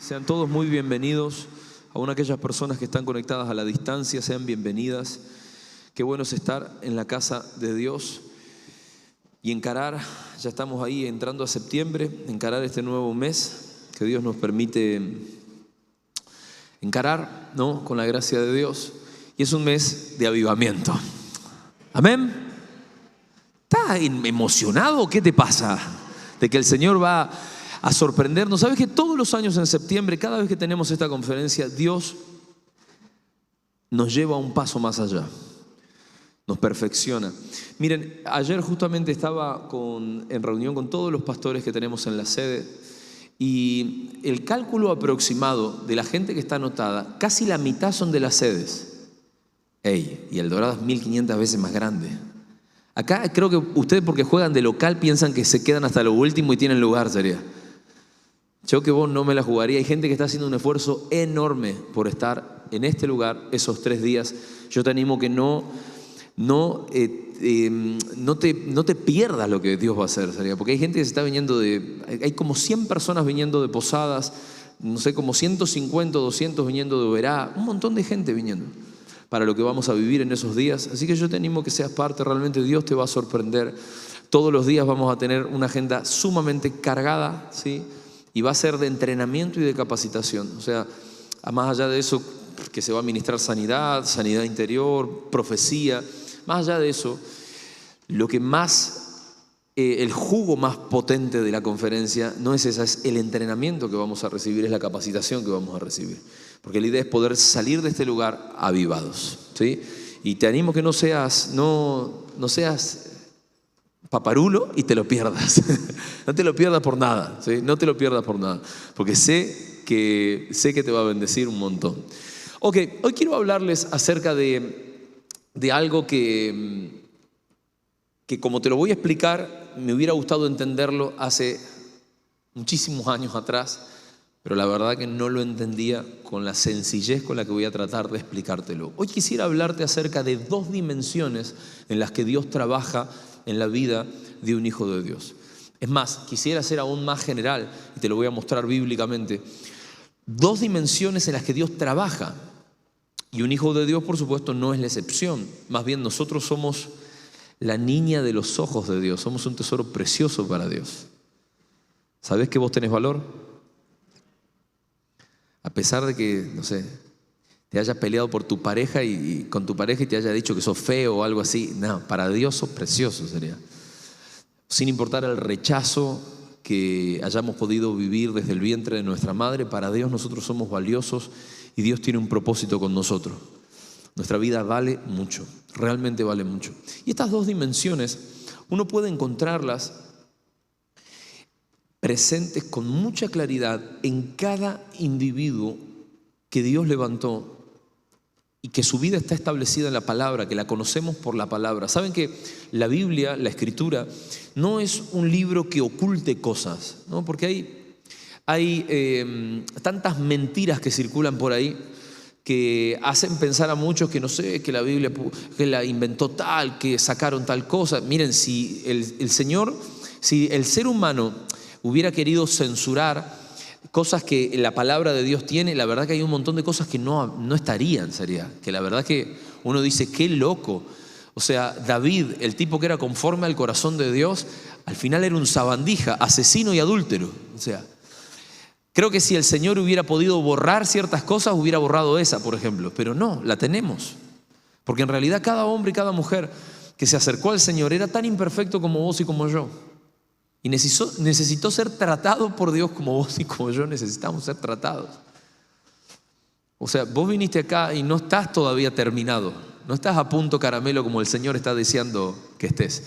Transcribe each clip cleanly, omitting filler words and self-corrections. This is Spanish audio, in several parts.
Sean todos muy bienvenidos. Aún aquellas personas que están conectadas a la distancia, sean bienvenidas. Qué bueno es estar en la casa de Dios y encarar, ya estamos ahí entrando a septiembre, encarar este nuevo mes que Dios nos permite encarar, ¿no? Con la gracia de Dios. Y es un mes de avivamiento. Amén. ¿Estás emocionado o qué te pasa? De que el Señor va a sorprendernos. ¿Sabes que todos los años en septiembre, cada vez que tenemos esta conferencia, Dios nos lleva un paso más allá? Nos perfecciona. Miren, ayer justamente estaba en reunión con todos los pastores que tenemos en la sede y el cálculo aproximado de la gente que está anotada, casi la mitad son de las sedes. Y El Dorado es 1500 veces más grande. Acá creo que ustedes, porque juegan de local, piensan que se quedan hasta lo último y tienen lugar, sería. Yo que vos no me la jugaría. Hay gente que está haciendo un esfuerzo enorme por estar en este lugar esos 3 días. Yo te animo que no te pierdas lo que Dios va a hacer, sería. Porque hay gente que se está viniendo hay como 100 personas viniendo de Posadas, no sé, como 150 o 200 viniendo de Oberá, un montón de gente viniendo para lo que vamos a vivir en esos días. Así que yo te animo que seas parte. Realmente Dios te va a sorprender. Todos los días vamos a tener una agenda sumamente cargada, ¿sí? Y va a ser de entrenamiento y de capacitación. O sea, más allá de eso, que se va a ministrar sanidad interior, profecía. Más allá de eso, lo que más, el jugo más potente de la conferencia no es esa, es el entrenamiento que vamos a recibir, es la capacitación que vamos a recibir. Porque la idea es poder salir de este lugar avivados, ¿sí? Y te animo que no seas paparulo y te lo pierdas. No te lo pierdas por nada, ¿sí? No te lo pierdas por nada, porque sé que te va a bendecir un montón. Ok, hoy quiero hablarles acerca de algo que como te lo voy a explicar, me hubiera gustado entenderlo hace muchísimos años atrás, pero la verdad que no lo entendía con la sencillez con la que voy a tratar de explicártelo. Hoy quisiera hablarte acerca de 2 dimensiones en las que Dios trabaja en la vida de un hijo de Dios. Es más, quisiera ser aún más general y te lo voy a mostrar bíblicamente. 2 dimensiones en las que Dios trabaja. Y un hijo de Dios, por supuesto, no es la excepción. Más bien, nosotros somos la niña de los ojos de Dios. Somos un tesoro precioso para Dios. ¿Sabés que vos tenés valor? A pesar de que, no sé, te hayas peleado por tu pareja y con tu pareja y te haya dicho que sos feo o algo así. No, para Dios sos precioso, sería. Sin importar el rechazo que hayamos podido vivir desde el vientre de nuestra madre, para Dios nosotros somos valiosos y Dios tiene un propósito con nosotros. Nuestra vida vale mucho, realmente vale mucho. Y estas 2 dimensiones, uno puede encontrarlas presentes con mucha claridad en cada individuo que Dios levantó y que su vida está establecida en la palabra, que la conocemos por la palabra. Saben que la Biblia, la Escritura, no es un libro que oculte cosas, ¿no? Porque hay tantas mentiras que circulan por ahí que hacen pensar a muchos que no sé, que la Biblia que la inventó tal, que sacaron tal cosa. Miren, si el ser humano hubiera querido censurar cosas que la palabra de Dios tiene, la verdad que hay un montón de cosas que no estarían, sería. Que la verdad que uno dice, qué loco. O sea, David, el tipo que era conforme al corazón de Dios, al final era un sabandija, asesino y adúltero. O sea, creo que si el Señor hubiera podido borrar ciertas cosas, hubiera borrado esa, por ejemplo. Pero no, la tenemos. Porque en realidad cada hombre y cada mujer que se acercó al Señor era tan imperfecto como vos y como yo. Y necesitó ser tratado por Dios como vos y como yo necesitamos ser tratados. O sea, vos viniste acá y no estás todavía terminado. No estás a punto caramelo como el Señor está deseando que estés.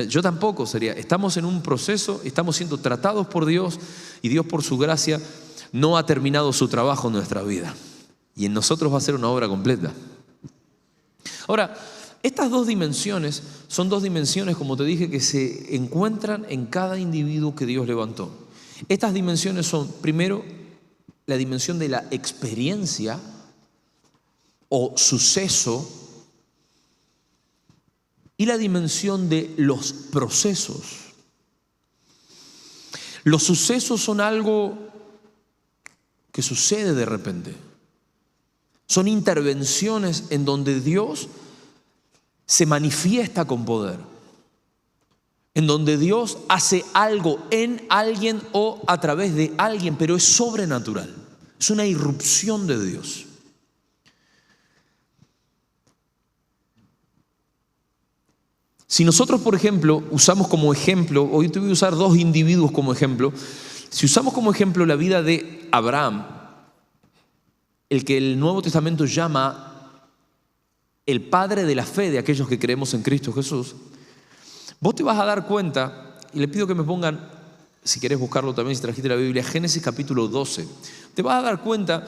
Yo tampoco sería. Estamos en un proceso, estamos siendo tratados por Dios y Dios por su gracia no ha terminado su trabajo en nuestra vida. Y en nosotros va a ser una obra completa. Ahora, estas 2 dimensiones son 2 dimensiones, como te dije, que se encuentran en cada individuo que Dios levantó. Estas dimensiones son, primero, la dimensión de la experiencia o suceso y la dimensión de los procesos. Los sucesos son algo que sucede de repente. Son intervenciones en donde Dios se manifiesta con poder, en donde Dios hace algo en alguien o a través de alguien, pero es sobrenatural. Es una irrupción de Dios. Si nosotros, por ejemplo, usamos como ejemplo, hoy te voy a usar dos individuos como ejemplo. Si usamos como ejemplo la vida de Abraham, el que el Nuevo Testamento llama el padre de la fe de aquellos que creemos en Cristo Jesús, vos te vas a dar cuenta, y le pido que me pongan, si querés buscarlo también, si trajiste la Biblia, Génesis capítulo 12, te vas a dar cuenta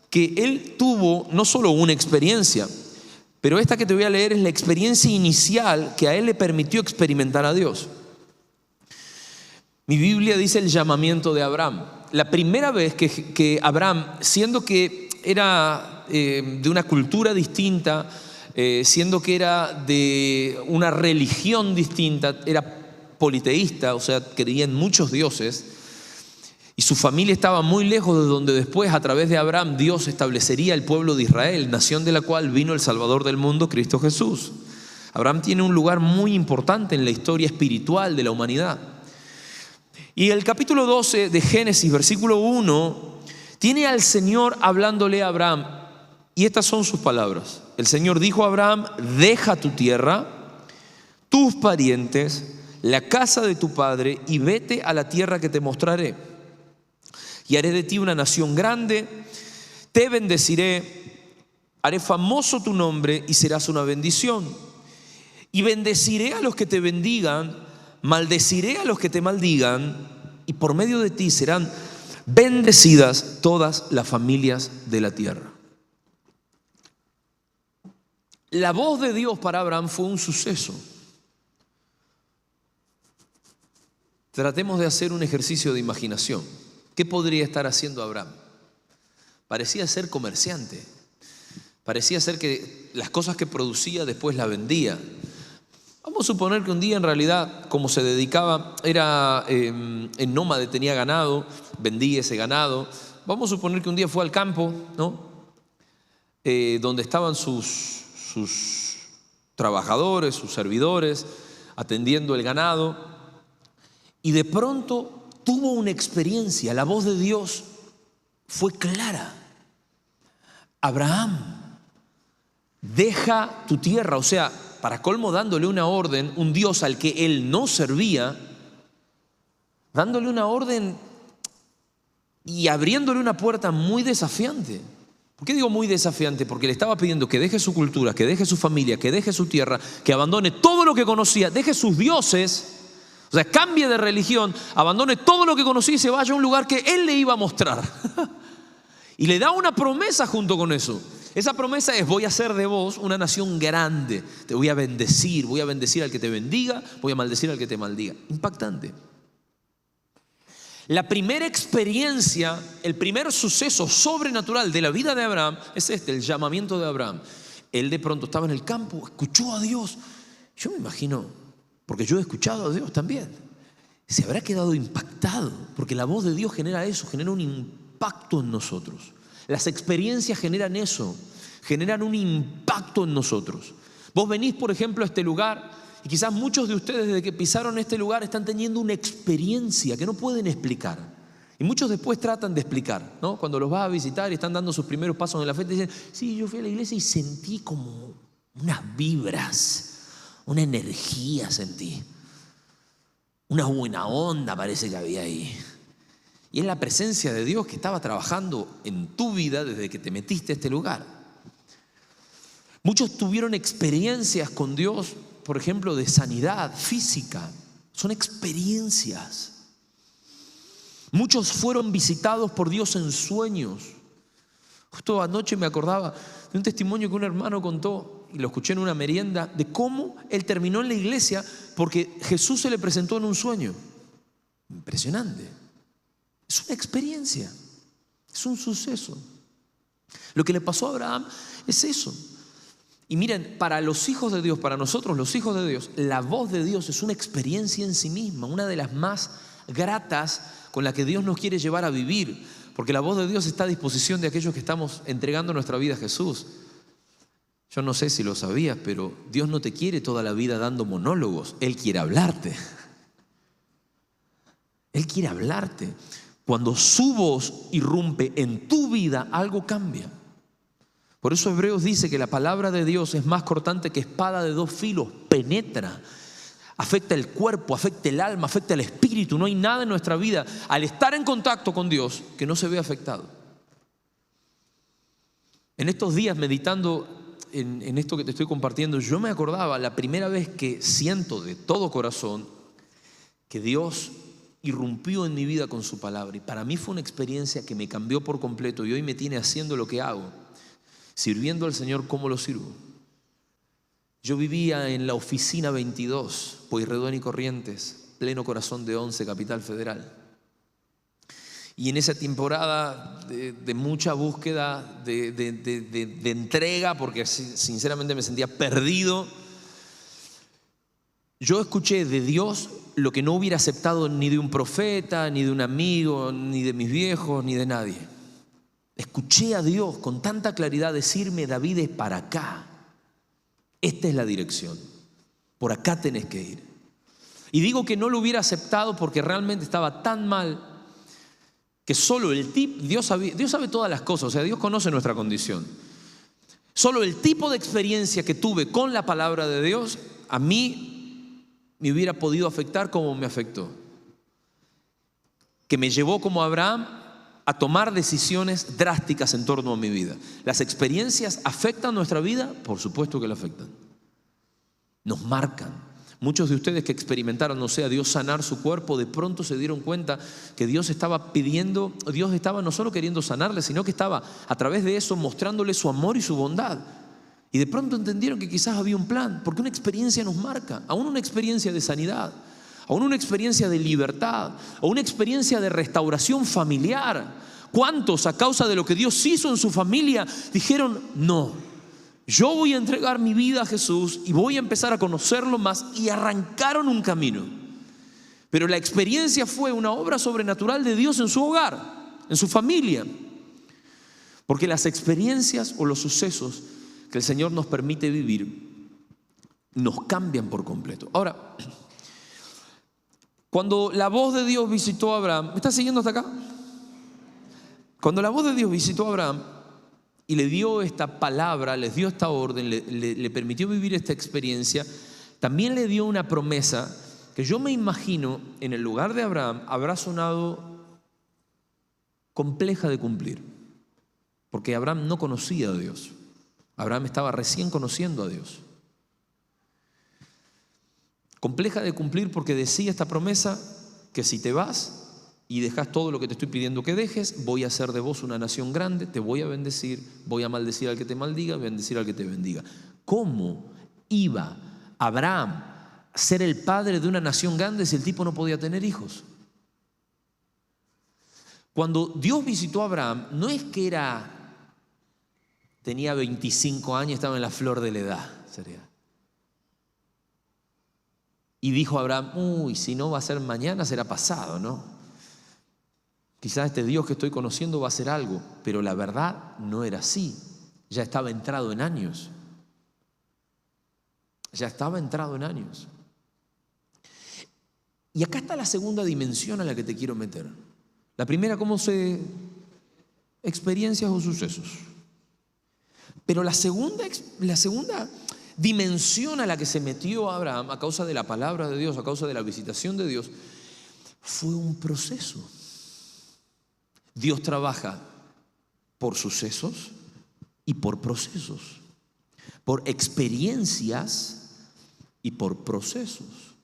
que él tuvo no solo una experiencia, pero esta que te voy a leer es la experiencia inicial que a él le permitió experimentar a Dios. Mi Biblia dice el llamamiento de Abraham. La primera vez que Abraham, siendo que era de una cultura distinta, siendo que era de una religión distinta, era politeísta, o sea, creía en muchos dioses, y su familia estaba muy lejos de donde después, a través de Abraham, Dios establecería el pueblo de Israel, nación de la cual vino el Salvador del mundo, Cristo Jesús. Abraham tiene un lugar muy importante en la historia espiritual de la humanidad. Y el capítulo 12 de Génesis, versículo 1, tiene al Señor hablándole a Abraham, y estas son sus palabras. El Señor dijo a Abraham: deja tu tierra, tus parientes, la casa de tu padre, y vete a la tierra que te mostraré. Y haré de ti una nación grande, te bendeciré, haré famoso tu nombre y serás una bendición. Y bendeciré a los que te bendigan, maldeciré a los que te maldigan, y por medio de ti serán bendecidas todas las familias de la tierra. La voz de Dios para Abraham fue un suceso. Tratemos de hacer un ejercicio de imaginación. ¿Qué podría estar haciendo Abraham? Parecía ser comerciante. Parecía ser que las cosas que producía después las vendía. Vamos a suponer que un día en realidad, como se dedicaba, era en nómade, tenía ganado, vendía ese ganado. Vamos a suponer que un día fue al campo, ¿no? Donde estaban sus trabajadores, sus servidores, atendiendo el ganado. Y de pronto tuvo una experiencia, la voz de Dios fue clara. Abraham, deja tu tierra, o sea, para colmo dándole una orden, un Dios al que él no servía, dándole una orden y abriéndole una puerta muy desafiante. ¿Por qué digo muy desafiante? Porque le estaba pidiendo que deje su cultura, que deje su familia, que deje su tierra, que abandone todo lo que conocía, deje sus dioses. O sea, cambie de religión, abandone todo lo que conocía y se vaya a un lugar que él le iba a mostrar. Y le da una promesa junto con eso. Esa promesa es: voy a hacer de vos una nación grande. Te voy a bendecir al que te bendiga, voy a maldecir al que te maldiga. Impactante. La primera experiencia, el primer suceso sobrenatural de la vida de Abraham es el llamamiento de Abraham. Él de pronto estaba en el campo, escuchó a Dios. Yo me imagino, porque yo he escuchado a Dios también, se habrá quedado impactado, porque la voz de Dios genera eso, genera un impacto en nosotros. Las experiencias generan eso, generan un impacto en nosotros. Vos venís, por ejemplo, a este lugar y quizás muchos de ustedes desde que pisaron este lugar están teniendo una experiencia que no pueden explicar. Y muchos después tratan de explicar, ¿no? Cuando los vas a visitar y están dando sus primeros pasos en la fe, te dicen: sí, yo fui a la iglesia y sentí como unas vibras, una energía sentí, una buena onda parece que había ahí. Y es la presencia de Dios que estaba trabajando en tu vida desde que te metiste a este lugar. Muchos tuvieron experiencias con Dios, por ejemplo, de sanidad física. Son experiencias. Muchos fueron visitados por Dios en sueños. Justo anoche me acordaba de un testimonio que un hermano contó, y lo escuché en una merienda, de cómo él terminó en la iglesia porque Jesús se le presentó en un sueño. Impresionante. Es una experiencia, es un suceso. Lo que le pasó a Abraham es eso. Y miren, para los hijos de Dios, para nosotros los hijos de Dios, la voz de Dios es una experiencia en sí misma, una de las más gratas con la que Dios nos quiere llevar a vivir. Porque la voz de Dios está a disposición de aquellos que estamos entregando nuestra vida a Jesús. Yo no sé si lo sabías, pero Dios no te quiere toda la vida dando monólogos. Él quiere hablarte. Él quiere hablarte. Cuando su voz irrumpe en tu vida, algo cambia. Por eso Hebreos dice que la palabra de Dios es más cortante que espada de dos filos, penetra, afecta el cuerpo, afecta el alma, afecta el espíritu. No hay nada en nuestra vida, al estar en contacto con Dios, que no se vea afectado. En estos días, meditando en esto que te estoy compartiendo, yo me acordaba la primera vez que siento de todo corazón que Dios irrumpió en mi vida con su palabra. Y para mí fue una experiencia que me cambió por completo y hoy me tiene haciendo lo que hago, sirviendo al Señor como lo sirvo. Yo vivía en la oficina 22, Pueyrredón y Corrientes, pleno corazón de 11, Capital Federal. Y en esa temporada de mucha búsqueda, de entrega, porque sinceramente me sentía perdido, yo escuché de Dios lo que no hubiera aceptado ni de un profeta, ni de un amigo, ni de mis viejos, ni de nadie. Escuché a Dios con tanta claridad decirme: David, es para acá. Esta es la dirección. Por acá tenés que ir. Y digo que no lo hubiera aceptado porque realmente estaba tan mal que solo el tipo, Dios sabe todas las cosas, o sea, Dios conoce nuestra condición. Solo el tipo de experiencia que tuve con la palabra de Dios, a mí me hubiera podido afectar como me afectó. Que me llevó como Abraham a tomar decisiones drásticas en torno a mi vida. ¿Las experiencias afectan nuestra vida? Por supuesto que la afectan. Nos marcan. Muchos de ustedes que experimentaron, no sé, a Dios sanar su cuerpo, de pronto se dieron cuenta que Dios estaba pidiendo, Dios estaba no solo queriendo sanarles, sino que estaba a través de eso mostrándole su amor y su bondad. Y de pronto entendieron que quizás había un plan, porque una experiencia nos marca, aún una experiencia de sanidad, aún una experiencia de libertad, o una experiencia de restauración familiar. ¿Cuántos a causa de lo que Dios hizo en su familia dijeron: no, yo voy a entregar mi vida a Jesús y voy a empezar a conocerlo más, y arrancaron un camino? Pero la experiencia fue una obra sobrenatural de Dios en su hogar, en su familia. Porque las experiencias o los sucesos que el Señor nos permite vivir nos cambian por completo. Ahora, cuando la voz de Dios visitó a Abraham, ¿me estás siguiendo hasta acá? Cuando la voz de Dios visitó a Abraham y le dio esta palabra, les dio esta orden, le permitió vivir esta experiencia, también le dio una promesa que yo me imagino en el lugar de Abraham habrá sonado compleja de cumplir, porque Abraham no conocía a Dios. Abraham estaba recién conociendo a Dios. Compleja de cumplir porque decía esta promesa que si te vas y dejas todo lo que te estoy pidiendo que dejes, voy a hacer de vos una nación grande, te voy a bendecir, voy a maldecir al que te maldiga, bendecir al que te bendiga. ¿Cómo iba Abraham a ser el padre de una nación grande si el tipo no podía tener hijos? Cuando Dios visitó a Abraham, no es que tenía 25 años, estaba en la flor de la edad, sería. Y dijo Abraham: si no va a ser mañana, será pasado, ¿no? Quizás este Dios que estoy conociendo va a hacer algo, pero la verdad no era así. Ya estaba entrado en años. Ya estaba entrado en años. Y acá está la segunda dimensión a la que te quiero meter. La primera, cómo se experiencias o sucesos. Pero la segunda dimensión a la que se metió Abraham a causa de la palabra de Dios, a causa de la visitación de Dios, fue un proceso. Dios trabaja por sucesos y por procesos, por experiencias y por procesos.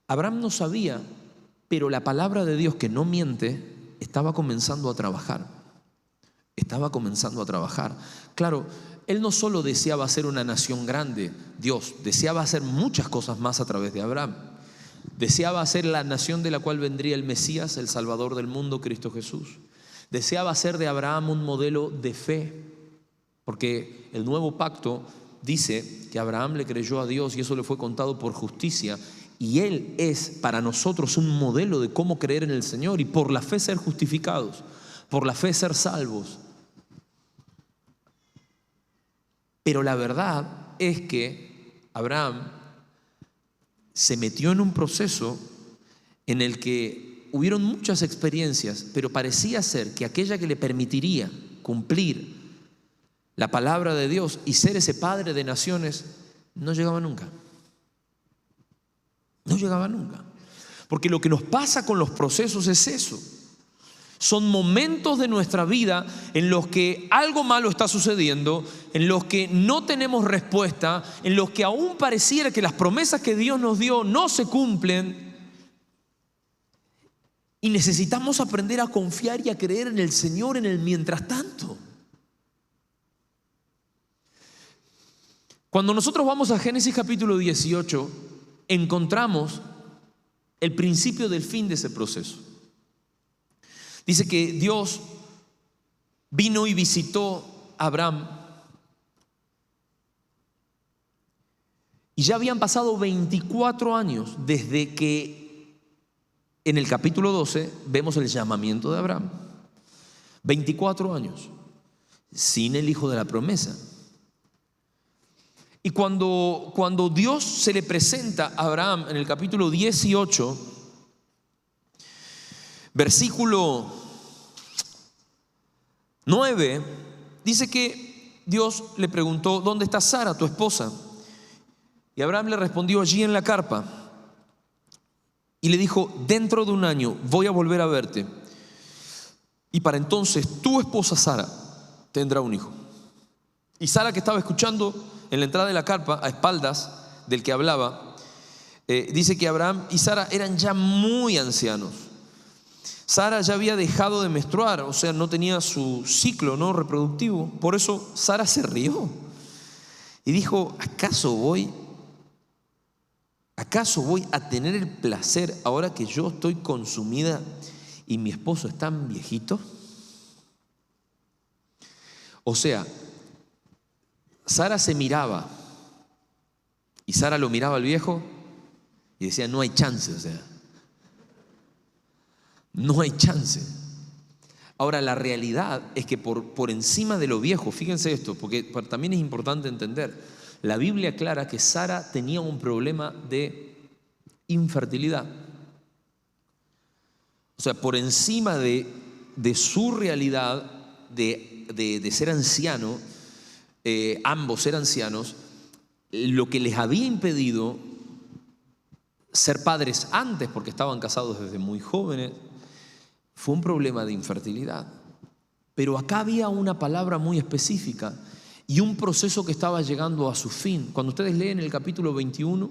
Abraham no sabía, pero la palabra de Dios, que no miente, estaba comenzando a trabajar. Estaba comenzando a trabajar. Claro, él no solo deseaba ser una nación grande, Dios deseaba hacer muchas cosas más a través de Abraham. Deseaba hacer la nación de la cual vendría el Mesías, el Salvador del mundo, Cristo Jesús. Deseaba hacer de Abraham un modelo de fe, porque el nuevo pacto dice que Abraham le creyó a Dios y eso le fue contado por justicia, y él es para nosotros un modelo de cómo creer en el Señor y por la fe ser justificados. por la fe ser salvos. Pero la verdad es que Abraham se metió en un proceso en el que hubieron muchas experiencias, pero parecía ser que aquella que le permitiría cumplir la palabra de Dios y ser ese padre de naciones no llegaba nunca. No llegaba nunca. Porque lo que nos pasa con los procesos es eso. Son momentos de nuestra vida en los que algo malo está sucediendo, en los que no tenemos respuesta, en los que aún pareciera que las promesas que Dios nos dio no se cumplen. Y necesitamos aprender a confiar y a creer en el Señor en el mientras tanto. Cuando nosotros vamos a Génesis capítulo 18, encontramos el principio del fin de ese proceso. Dice que Dios vino y visitó a Abraham. Y ya habían pasado 24 años desde que en el capítulo 12 vemos el llamamiento de Abraham. 24 años sin el hijo de la promesa. Y cuando Dios se le presenta a Abraham en el capítulo 18, versículo 9, dice que Dios le preguntó: ¿dónde está Sara, tu esposa? Y Abraham le respondió: allí en la carpa. Y le dijo: dentro de un año voy a volver a verte, y para entonces tu esposa Sara tendrá un hijo. Y Sara, que estaba escuchando en la entrada de la carpa, a espaldas del que hablaba, dice que Abraham y Sara eran ya muy ancianos. Sara ya había dejado de menstruar, o sea, no tenía su ciclo, ¿no?, reproductivo. Por eso Sara se rió y dijo: ¿acaso voy a tener el placer ahora que yo estoy consumida y mi esposo es tan viejito? O sea, Sara se miraba y Sara lo miraba al viejo y decía: no hay chance, o sea, no hay chance. Ahora, la realidad es que por encima de lo viejo, fíjense esto, porque también es importante entender, la Biblia aclara que Sara tenía un problema de infertilidad. O sea, por encima de su realidad de ser anciano, ambos eran ancianos, lo que les había impedido ser padres antes, porque estaban casados desde muy jóvenes, fue un problema de infertilidad. Pero acá había una palabra muy específica y un proceso que estaba llegando a su fin. Cuando ustedes leen el capítulo 21,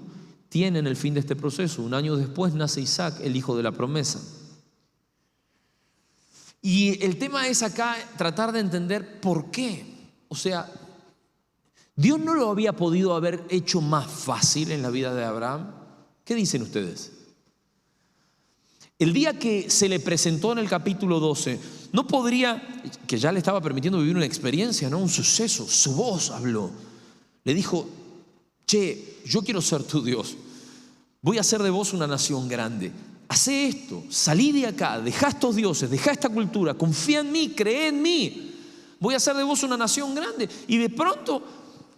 tienen el fin de este proceso. Un año después nace Isaac, el hijo de la promesa. Y el tema es acá tratar de entender por qué. O sea, ¿Dios no lo había podido haber hecho más fácil en la vida de Abraham? ¿Qué dicen ustedes? El día que se le presentó en el capítulo 12, no podría, que ya le estaba permitiendo vivir una experiencia, ¿no?, un suceso, su voz habló. Le dijo: che, yo quiero ser tu Dios, voy a hacer de vos una nación grande. Hacé esto, salí de acá, dejá estos dioses, dejá esta cultura, confía en mí, cree en mí. Voy a hacer de vos una nación grande. Y de pronto,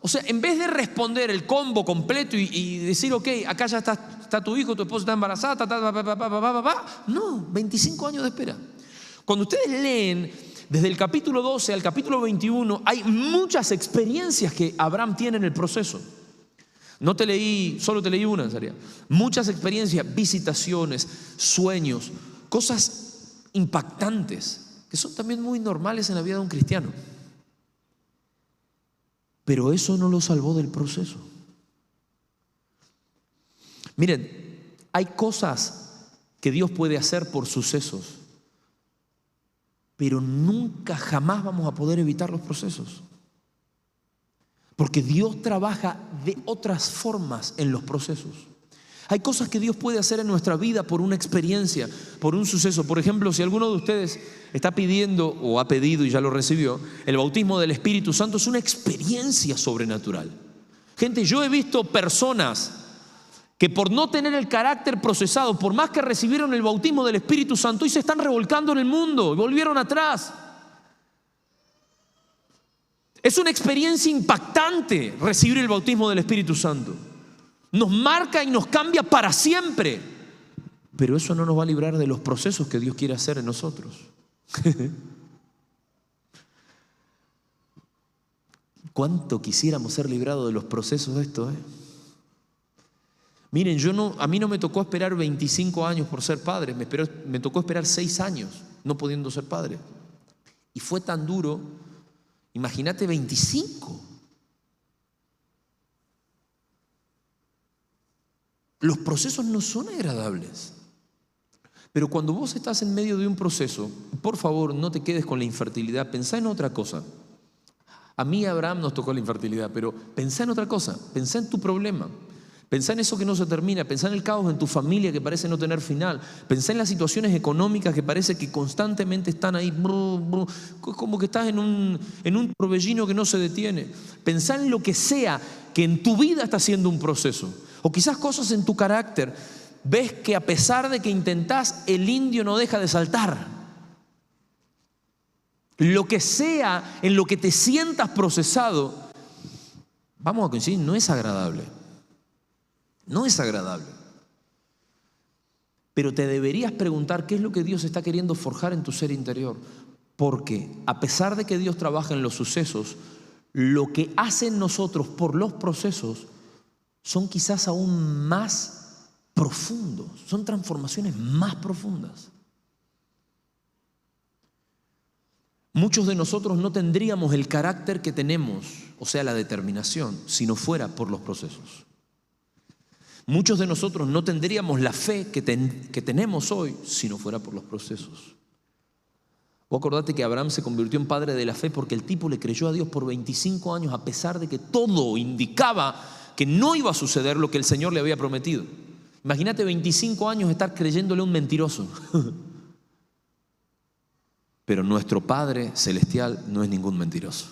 o sea, en vez de responder el combo completo y decir: ok, acá ya está tu hijo, tu esposa está embarazada, no, 25 años de espera. Cuando ustedes leen desde el capítulo 12 al capítulo 21, hay muchas experiencias que Abraham tiene en el proceso. Solo te leí una, Saria. Muchas experiencias, visitaciones, sueños, cosas impactantes que son también muy normales en la vida de un cristiano. Pero eso no lo salvó del proceso. Miren, hay cosas que Dios puede hacer por sucesos, pero nunca, jamás vamos a poder evitar los procesos. Porque Dios trabaja de otras formas en los procesos. Hay cosas que Dios puede hacer en nuestra vida por una experiencia, por un suceso. Por ejemplo, si alguno de ustedes está pidiendo o ha pedido y ya lo recibió, el bautismo del Espíritu Santo es una experiencia sobrenatural. Gente, yo he visto personas que por no tener el carácter procesado, por más que recibieron el bautismo del Espíritu Santo, hoy se están revolcando en el mundo y volvieron atrás. Es una experiencia impactante recibir el bautismo del Espíritu Santo. Nos marca y nos cambia para siempre. Pero eso no nos va a librar de los procesos que Dios quiere hacer en nosotros. ¿Cuánto quisiéramos ser librados de los procesos de esto? Miren, a mí no me tocó esperar 25 años por ser padre, me tocó esperar 6 años no pudiendo ser padre. Y fue tan duro, imagínate 25. Los procesos no son agradables. Pero cuando vos estás en medio de un proceso, por favor, no te quedes con la infertilidad, pensá en otra cosa. A mí, Abraham, nos tocó la infertilidad, pero pensá en otra cosa, pensá en tu problema. Pensá en eso que no se termina, pensá en el caos en tu familia que parece no tener final, pensá en las situaciones económicas que parece que constantemente están ahí, como que estás en un torbellino que no se detiene. Pensá en lo que sea que en tu vida está siendo un proceso, o quizás cosas en tu carácter. Ves que a pesar de que intentás, el indio no deja de saltar. Lo que sea en lo que te sientas procesado, vamos a coincidir, no es agradable. No es agradable. Pero te deberías preguntar qué es lo que Dios está queriendo forjar en tu ser interior. Porque a pesar de que Dios trabaja en los sucesos, lo que hace en nosotros por los procesos son quizás aún más profundos. Son transformaciones más profundas. Muchos de nosotros no tendríamos el carácter que tenemos, o sea, la determinación, si no fuera por los procesos. Muchos de nosotros no tendríamos la fe que tenemos hoy si no fuera por los procesos. Vos acordate que Abraham se convirtió en padre de la fe porque el tipo le creyó a Dios por 25 años a pesar de que todo indicaba que no iba a suceder lo que el Señor le había prometido. Imagínate 25 años estar creyéndole a un mentiroso. Pero nuestro Padre Celestial no es ningún mentiroso.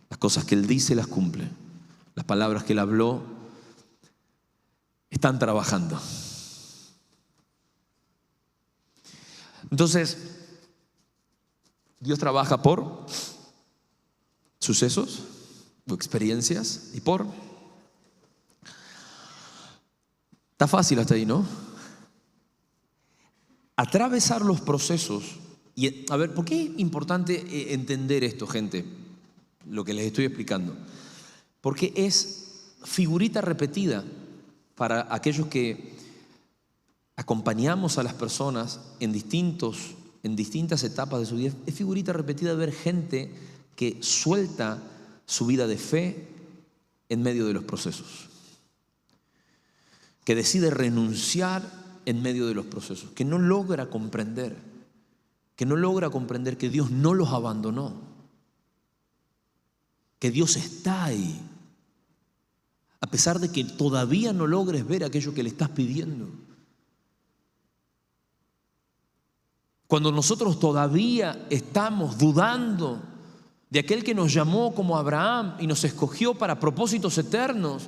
Las cosas que Él dice las cumple. Las palabras que Él habló están trabajando. Entonces, Dios trabaja por sucesos o experiencias y por... Está fácil hasta ahí, ¿no? Atravesar los procesos. Y a ver, ¿por qué es importante entender esto, gente? Lo que les estoy explicando. Porque es figurita repetida para aquellos que acompañamos a las personas en distintas etapas de su vida. Es figurita repetida ver gente que suelta su vida de fe en medio de los procesos, que decide renunciar en medio de los procesos, que no logra comprender que Dios no los abandonó, que Dios está ahí, a pesar de que todavía no logres ver aquello que le estás pidiendo. Cuando nosotros todavía estamos dudando de aquel que nos llamó como Abraham y nos escogió para propósitos eternos.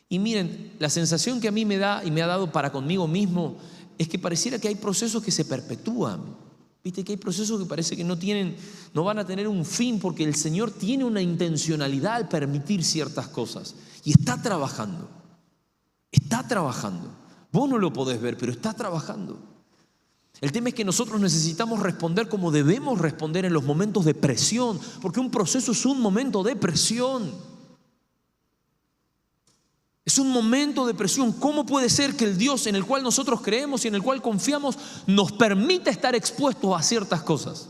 Y miren, la sensación que a mí me da y me ha dado para conmigo mismo es que pareciera que hay procesos que se perpetúan. Viste que hay procesos que parece que no van a tener un fin porque el Señor tiene una intencionalidad al permitir ciertas cosas. Y está trabajando. Está trabajando. Vos no lo podés ver, pero está trabajando. El tema es que nosotros necesitamos responder como debemos responder en los momentos de presión, porque un proceso es un momento de presión. Es un momento de presión. ¿Cómo puede ser que el Dios en el cual nosotros creemos y en el cual confiamos nos permita estar expuestos a ciertas cosas?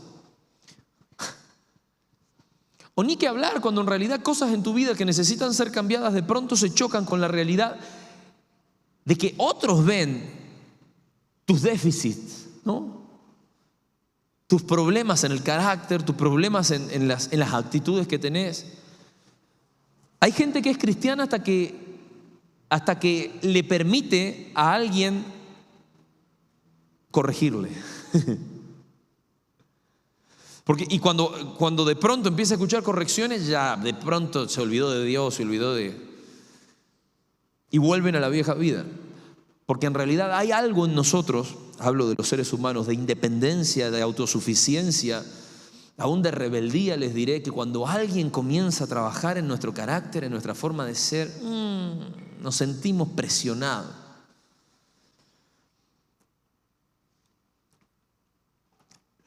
O ni que hablar cuando en realidad cosas en tu vida que necesitan ser cambiadas de pronto se chocan con la realidad de que otros ven tus déficits, ¿no? Tus problemas en el carácter, tus problemas en las actitudes que tenés. Hay gente que es cristiana hasta que le permite a alguien corregirle. Y cuando de pronto empieza a escuchar correcciones, ya de pronto se olvidó de Dios, se olvidó de... y vuelven a la vieja vida. Porque en realidad hay algo en nosotros, hablo de los seres humanos, de independencia, de autosuficiencia, aún de rebeldía. Les diré que cuando alguien comienza a trabajar en nuestro carácter, en nuestra forma de ser, nos sentimos presionados.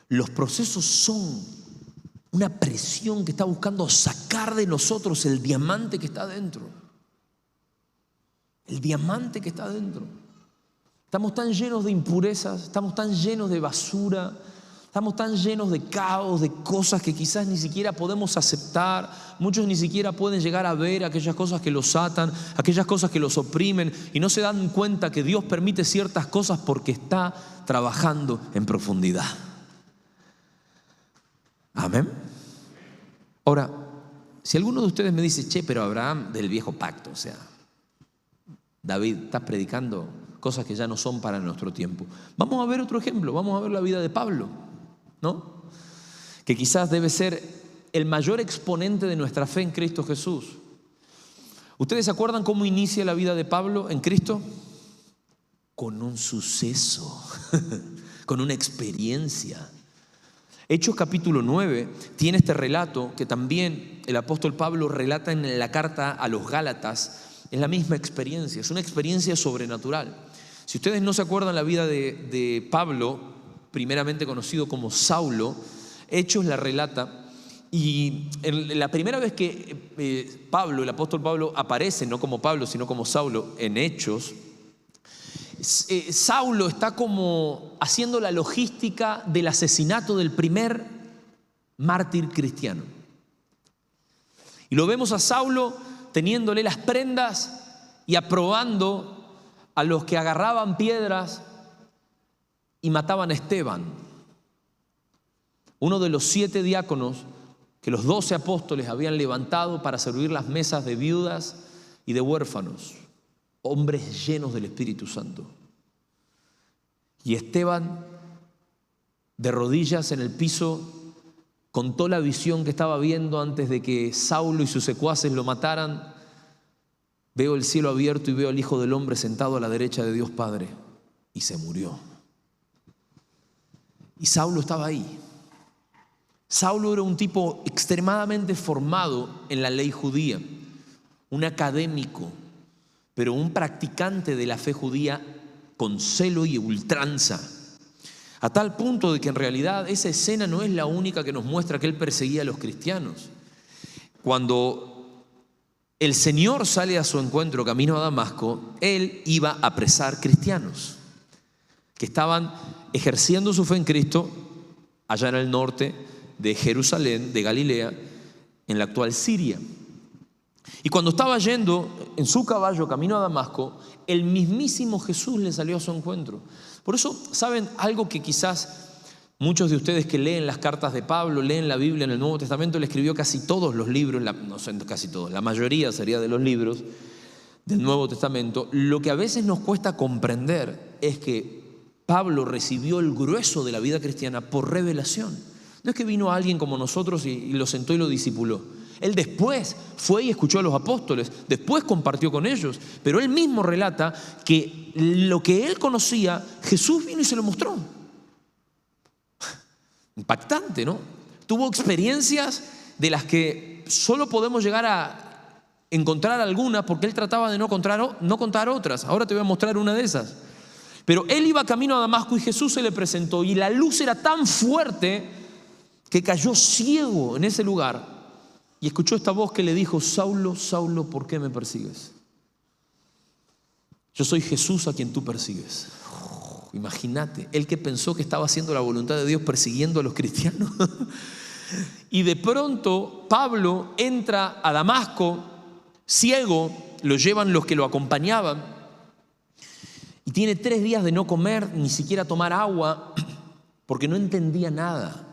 Los procesos son una presión que está buscando sacar de nosotros el diamante que está dentro. El diamante que está dentro. Estamos tan llenos de impurezas, estamos tan llenos de basura, estamos tan llenos de caos, de cosas que quizás ni siquiera podemos aceptar. Muchos ni siquiera pueden llegar a ver aquellas cosas que los atan, aquellas cosas que los oprimen, y no se dan cuenta que Dios permite ciertas cosas porque está trabajando en profundidad. Amén. Ahora, si alguno de ustedes me dice, che, pero Abraham del viejo pacto, o sea, David, estás predicando cosas que ya no son para nuestro tiempo. Vamos a ver otro ejemplo, vamos a ver la vida de Pablo, ¿no? Que quizás debe ser el mayor exponente de nuestra fe en Cristo Jesús. ¿Ustedes se acuerdan cómo inicia la vida de Pablo en Cristo? Con un suceso, con una experiencia. Hechos capítulo 9 tiene este relato que también el apóstol Pablo relata en la carta a los Gálatas. Es la misma experiencia, es una experiencia sobrenatural. Si ustedes no se acuerdan la vida de Pablo, primeramente conocido como Saulo, Hechos la relata, y en la primera vez que Pablo, el apóstol Pablo, aparece, no como Pablo, sino como Saulo, en Hechos, Saulo está como haciendo la logística del asesinato del primer mártir cristiano. Y lo vemos a Saulo teniéndole las prendas y aprobando a los que agarraban piedras y mataban a Esteban, uno de los 7 diáconos que los 12 apóstoles habían levantado para servir las mesas de viudas y de huérfanos, hombres llenos del Espíritu Santo. Y Esteban, de rodillas en el piso, contó la visión que estaba viendo antes de que Saulo y sus secuaces lo mataran. Veo el cielo abierto y veo al Hijo del Hombre sentado a la derecha de Dios Padre. Y se murió. Y Saulo estaba ahí. Saulo era un tipo extremadamente formado en la ley judía, un académico, pero un practicante de la fe judía con celo y ultranza. A tal punto de que en realidad esa escena no es la única que nos muestra que él perseguía a los cristianos. Cuando el Señor sale a su encuentro camino a Damasco, él iba a apresar cristianos que estaban ejerciendo su fe en Cristo allá en el norte de Jerusalén, de Galilea, en la actual Siria. Y cuando estaba yendo en su caballo camino a Damasco, el mismísimo Jesús le salió a su encuentro. Por eso, ¿saben algo que quizás muchos de ustedes que leen las cartas de Pablo, leen la Biblia en el Nuevo Testamento? Él escribió casi todos los libros, no sé, casi todos, la mayoría sería de los libros del Nuevo Testamento. Lo que a veces nos cuesta comprender es que Pablo recibió el grueso de la vida cristiana por revelación. No es que vino alguien como nosotros y lo sentó y lo discipuló. Él después fue y escuchó a los apóstoles, después compartió con ellos, pero él mismo relata que lo que él conocía, Jesús vino y se lo mostró. Impactante, ¿no? Tuvo experiencias de las que solo podemos llegar a encontrar algunas, porque él trataba de no contar otras. Ahora te voy a mostrar una de esas. Pero él iba camino a Damasco y Jesús se le presentó, y la luz era tan fuerte que cayó ciego en ese lugar. Y escuchó esta voz que le dijo: Saulo, Saulo, ¿por qué me persigues? Yo soy Jesús a quien tú persigues. Imagínate, él que pensó que estaba haciendo la voluntad de Dios persiguiendo a los cristianos. Y de pronto Pablo entra a Damasco ciego, lo llevan los que lo acompañaban, y tiene 3 días de no comer, ni siquiera tomar agua, porque no entendía nada.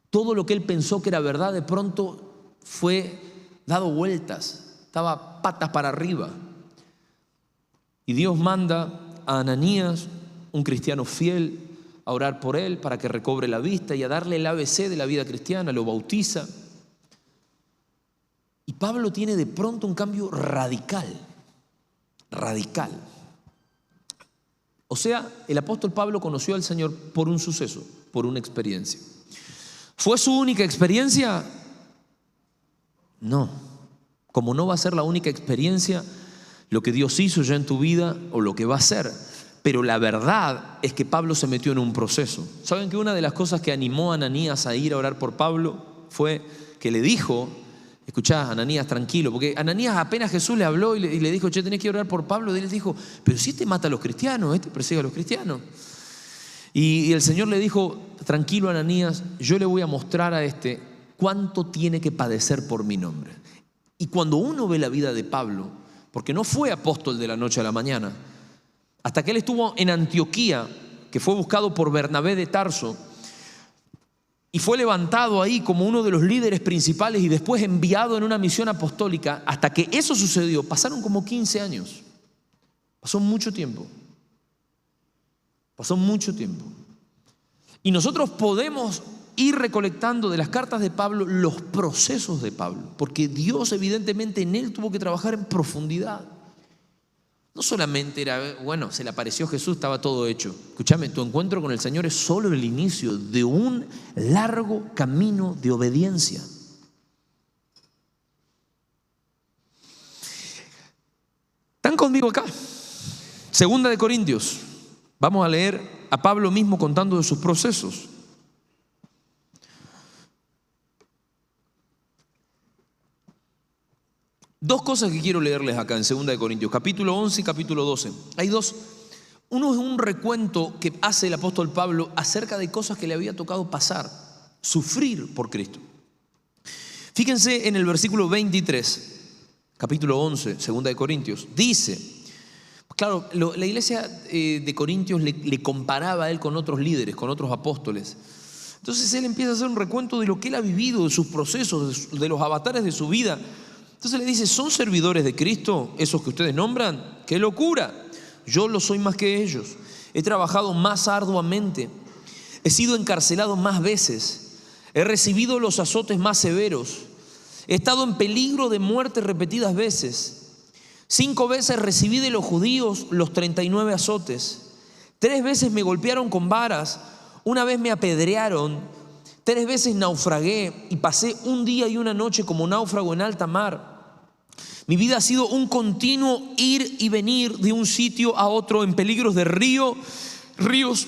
Todo lo que él pensó que era verdad, de pronto fue dado vueltas, estaba patas para arriba. Y Dios manda a Ananías, un cristiano fiel, a orar por él para que recobre la vista y a darle el ABC de la vida cristiana, lo bautiza. Y Pablo tiene de pronto un cambio radical. radical. O sea, el apóstol Pablo conoció al Señor por un suceso, por una experiencia. ¿Fue su única experiencia? No. Como no va a ser la única experiencia lo que Dios hizo ya en tu vida o lo que va a ser. Pero la verdad es que Pablo se metió en un proceso. ¿Saben que una de las cosas que animó a Ananías a ir a orar por Pablo fue que le dijo: escuchá, Ananías, tranquilo? Porque Ananías apenas Jesús le habló y le dijo: che, tenés que orar por Pablo. Y él dijo: pero si este mata a los cristianos, este persigue a los cristianos. Y el Señor le dijo: tranquilo, Ananías, yo le voy a mostrar a este cuánto tiene que padecer por mi nombre. Y cuando uno ve la vida de Pablo, porque no fue apóstol de la noche a la mañana, hasta que él estuvo en Antioquía, que fue buscado por Bernabé de Tarso, y fue levantado ahí como uno de los líderes principales y después enviado en una misión apostólica. Hasta que eso sucedió, pasaron como 15 años. Pasó mucho tiempo. Pasó mucho tiempo. Y nosotros podemos ir recolectando de las cartas de Pablo los procesos de Pablo, porque Dios evidentemente en él tuvo que trabajar en profundidad. No solamente era, bueno, se le apareció Jesús, estaba todo hecho. Escúchame, tu encuentro con el Señor es solo el inicio de un largo camino de obediencia. ¿Están conmigo acá? Segunda de Corintios. Vamos a leer a Pablo mismo contando de sus procesos. Dos cosas que quiero leerles acá en 2 de Corintios, capítulo 11 y capítulo 12. Hay dos. Uno es un recuento que hace el apóstol Pablo acerca de cosas que le había tocado pasar, sufrir por Cristo. Fíjense en el versículo 23, capítulo 11, 2 de Corintios. Dice, claro, la iglesia de Corintios le comparaba a él con otros líderes, con otros apóstoles. Entonces él empieza a hacer un recuento de lo que él ha vivido, de sus procesos, de los avatares de su vida. Entonces le dice: ¿son servidores de Cristo esos que ustedes nombran? ¡Qué locura! Yo lo soy más que ellos. He trabajado más arduamente. He sido encarcelado más veces. He recibido los azotes más severos. He estado en peligro de muerte repetidas veces. 5 veces recibí de los judíos los 39 azotes. 3 veces me golpearon con varas. 1 vez me apedrearon. 3 veces naufragué y pasé un día y una noche como náufrago en alta mar. Mi vida ha sido un continuo ir y venir de un sitio a otro en peligros de ríos,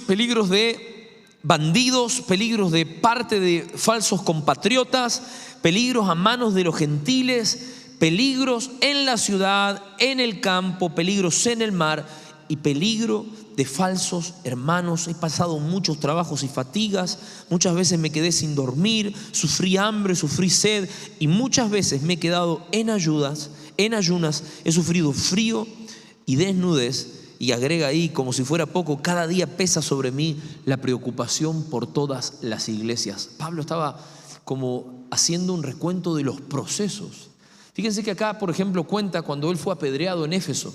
peligros de bandidos, peligros de parte de falsos compatriotas, peligros a manos de los gentiles, peligros en la ciudad, en el campo, peligros en el mar y peligro de falsos hermanos. He pasado muchos trabajos y fatigas, muchas veces me quedé sin dormir, sufrí hambre, sufrí sed y muchas veces me he quedado en ayunas, he sufrido frío y desnudez. Y agrega ahí, como si fuera poco, cada día pesa sobre mí la preocupación por todas las iglesias. Pablo estaba como haciendo un recuento de los procesos. Fíjense que acá, por ejemplo, cuenta cuando él fue apedreado en Éfeso.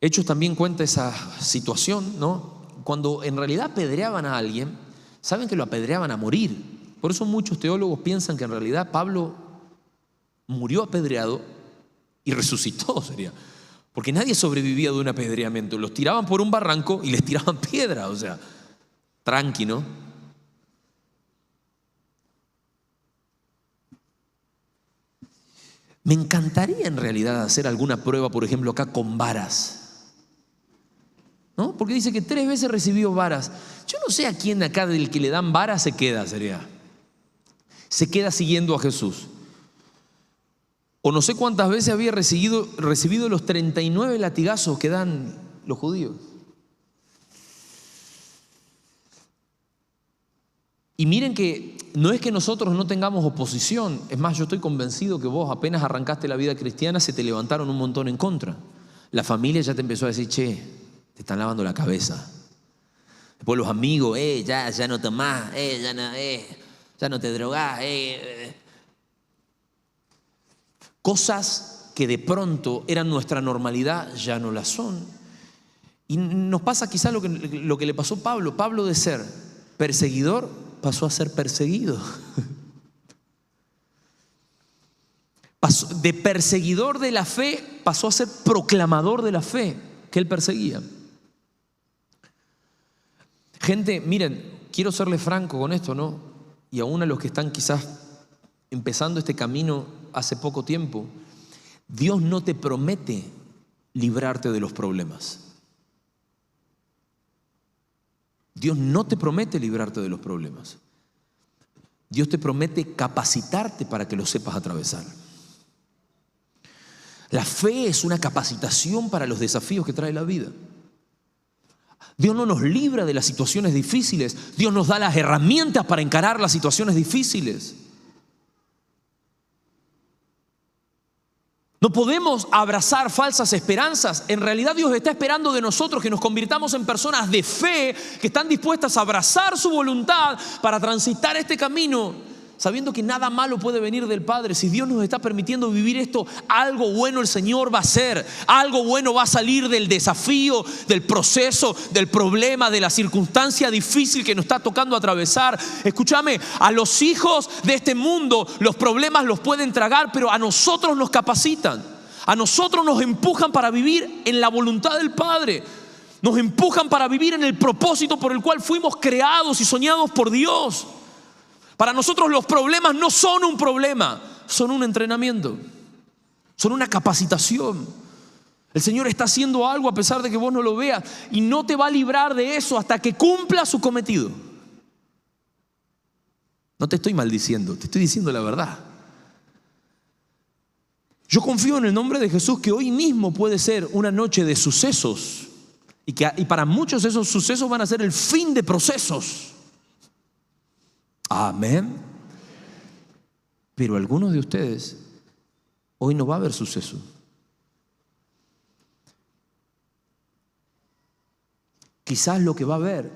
Hechos también cuenta esa situación, ¿no? Cuando en realidad apedreaban a alguien, saben que lo apedreaban a morir. Por eso muchos teólogos piensan que en realidad Pablo murió apedreado y resucitó, sería. Porque nadie sobrevivía de un apedreamiento. Los tiraban por un barranco y les tiraban piedra, o sea, tranqui, ¿no? Me encantaría en realidad hacer alguna prueba, por ejemplo, acá con varas, ¿no? Porque dice que 3 veces recibió varas. Yo no sé a quién acá del que le dan varas se queda, se queda siguiendo a Jesús. O no sé cuántas veces había recibido los 39 latigazos que dan los judíos. Y miren que no es que nosotros no tengamos oposición. Es más, yo estoy convencido que vos apenas arrancaste la vida cristiana se te levantaron un montón en contra. La familia ya te empezó a decir: che, te están lavando la cabeza. Después los amigos: ya no tomás, ya no te drogás. Cosas que de pronto eran nuestra normalidad ya no las son. Y nos pasa quizás lo que le pasó a Pablo. Pablo, de ser perseguidor, pasó a ser perseguido. De perseguidor de la fe pasó a ser proclamador de la fe que él perseguía. Gente, miren, quiero serle franco con esto, ¿no? Y aún a los que están quizás empezando este camino hace poco tiempo, Dios no te promete librarte de los problemas. Dios no te promete librarte de los problemas. Dios te promete capacitarte para que los sepas atravesar. La fe es una capacitación para los desafíos que trae la vida. Dios no nos libra de las situaciones difíciles. Dios nos da las herramientas para encarar las situaciones difíciles. No podemos abrazar falsas esperanzas. En realidad Dios está esperando de nosotros que nos convirtamos en personas de fe, que están dispuestas a abrazar su voluntad para transitar este camino, sabiendo que nada malo puede venir del Padre. Si Dios nos está permitiendo vivir esto, algo bueno el Señor va a hacer. Algo bueno va a salir del desafío, del proceso, del problema, de la circunstancia difícil que nos está tocando atravesar. Escúchame, a los hijos de este mundo los problemas los pueden tragar, pero a nosotros nos capacitan. A nosotros nos empujan para vivir en la voluntad del Padre. Nos empujan para vivir en el propósito por el cual fuimos creados y soñados por Dios. Para nosotros los problemas no son un problema, son un entrenamiento, son una capacitación. El Señor está haciendo algo a pesar de que vos no lo veas, y no te va a librar de eso hasta que cumpla su cometido. No te estoy maldiciendo, te estoy diciendo la verdad. Yo confío en el nombre de Jesús que hoy mismo puede ser una noche de sucesos, y para muchos esos sucesos van a ser el fin de procesos. Amén. Pero algunos de ustedes, hoy no va a haber suceso. Quizás lo que va a haber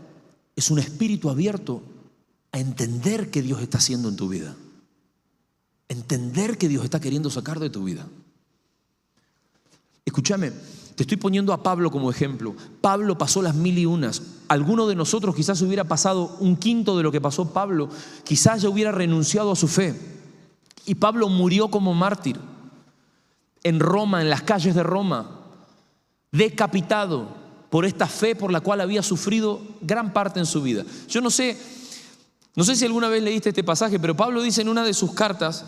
es un espíritu abierto a entender que Dios está haciendo en tu vida. Entender que Dios está queriendo sacar de tu vida. Escúchame, te estoy poniendo a Pablo como ejemplo. Pablo pasó las 1001. Alguno de nosotros quizás hubiera pasado un quinto de lo que pasó Pablo. Quizás ya hubiera renunciado a su fe. Y Pablo murió como mártir en Roma, en las calles de Roma, decapitado por esta fe por la cual había sufrido gran parte en su vida. Yo no sé si alguna vez leíste este pasaje, pero Pablo dice en una de sus cartas,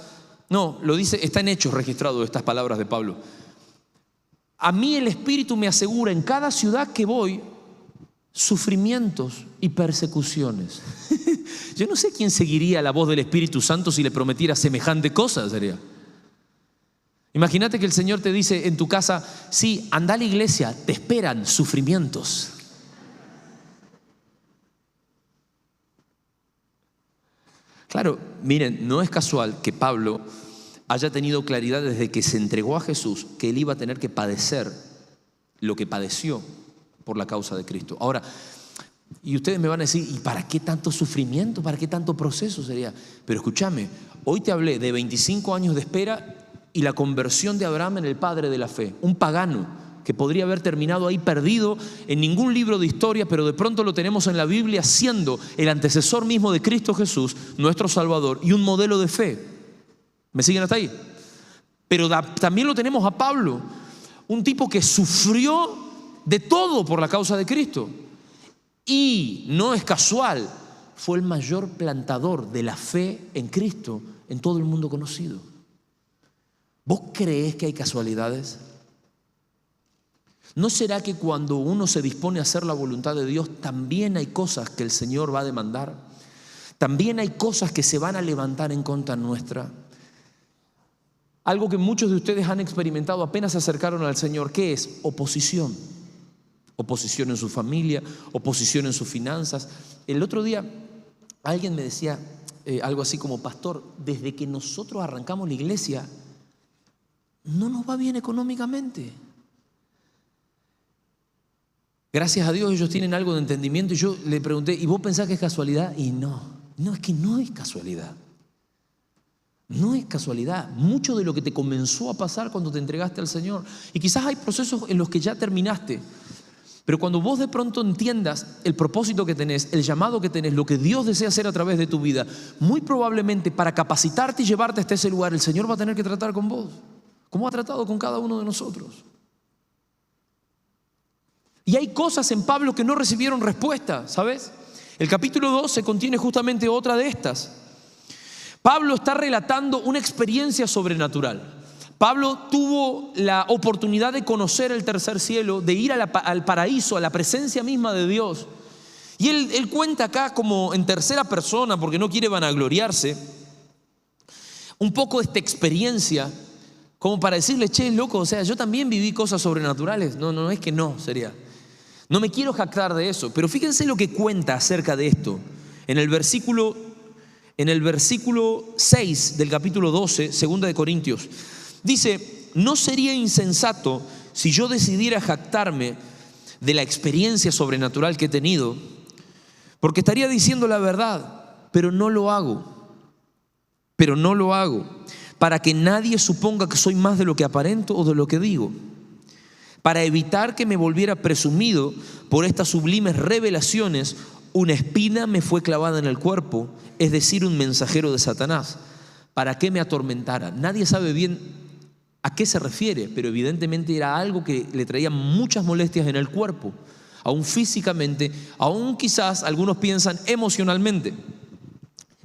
no, lo dice, está en Hechos registrado estas palabras de Pablo. A mí el Espíritu me asegura en cada ciudad que voy sufrimientos y persecuciones. Yo no sé quién seguiría la voz del Espíritu Santo si le prometiera semejante cosa, sería. Imagínate que el Señor te dice en tu casa, sí, anda a la iglesia, te esperan sufrimientos. Claro, miren, no es casual que Pablo haya tenido claridad desde que se entregó a Jesús que él iba a tener que padecer lo que padeció por la causa de Cristo. Ahora, y ustedes me van a decir, ¿y para qué tanto sufrimiento? ¿Para qué tanto proceso sería? Pero escúchame, hoy te hablé de 25 años de espera y la conversión de Abraham en el padre de la fe, un pagano que podría haber terminado ahí perdido en ningún libro de historia, pero de pronto lo tenemos en la Biblia siendo el antecesor mismo de Cristo Jesús, nuestro Salvador, y un modelo de fe. ¿Me siguen hasta ahí? Pero también lo tenemos a Pablo, un tipo que sufrió de todo por la causa de Cristo. Y no es casual, fue el mayor plantador de la fe en Cristo en todo el mundo conocido. ¿Vos creés que hay casualidades? ¿No será que cuando uno se dispone a hacer la voluntad de Dios, también hay cosas que el Señor va a demandar? También hay cosas que se van a levantar en contra nuestra. Algo que muchos de ustedes han experimentado apenas se acercaron al Señor. ¿Qué es? Oposición. Oposición en su familia, oposición en sus finanzas. El otro día alguien me decía algo así como, pastor, desde que nosotros arrancamos la iglesia, no nos va bien económicamente. Gracias a Dios ellos tienen algo de entendimiento. Y yo le pregunté, ¿y vos pensás que es casualidad? Y no, es que no es casualidad. No es casualidad. Mucho de lo que te comenzó a pasar cuando te entregaste al Señor, y quizás hay procesos en los que ya terminaste, Pero cuando vos de pronto entiendas el propósito que tenés, el llamado que tenés, lo que Dios desea hacer a través de tu vida, muy probablemente para capacitarte y llevarte hasta ese lugar, el Señor va a tener que tratar con vos, como ha tratado con cada uno de nosotros. Y hay cosas en Pablo que no recibieron respuesta, ¿sabes? El capítulo 12 contiene justamente otra de estas. Pablo está relatando una experiencia sobrenatural. Pablo tuvo la oportunidad de conocer el tercer cielo, de ir al paraíso, a la presencia misma de Dios. Y él cuenta acá como en tercera persona, porque no quiere vanagloriarse, un poco esta experiencia, como para decirle, che, loco, o sea, yo también viví cosas sobrenaturales. No es que no, sería. No me quiero jactar de eso, pero fíjense lo que cuenta acerca de esto. En el versículo 6 del capítulo 12, 2 de Corintios, dice: no sería insensato si yo decidiera jactarme de la experiencia sobrenatural que he tenido, porque estaría diciendo la verdad, pero no lo hago, para que nadie suponga que soy más de lo que aparento o de lo que digo. Para evitar que me volviera presumido por estas sublimes revelaciones, una espina me fue clavada en el cuerpo, es decir, un mensajero de Satanás, para que me atormentara. Nadie sabe bien a qué se refiere, pero evidentemente era algo que le traía muchas molestias en el cuerpo, aún físicamente, aún quizás algunos piensan emocionalmente.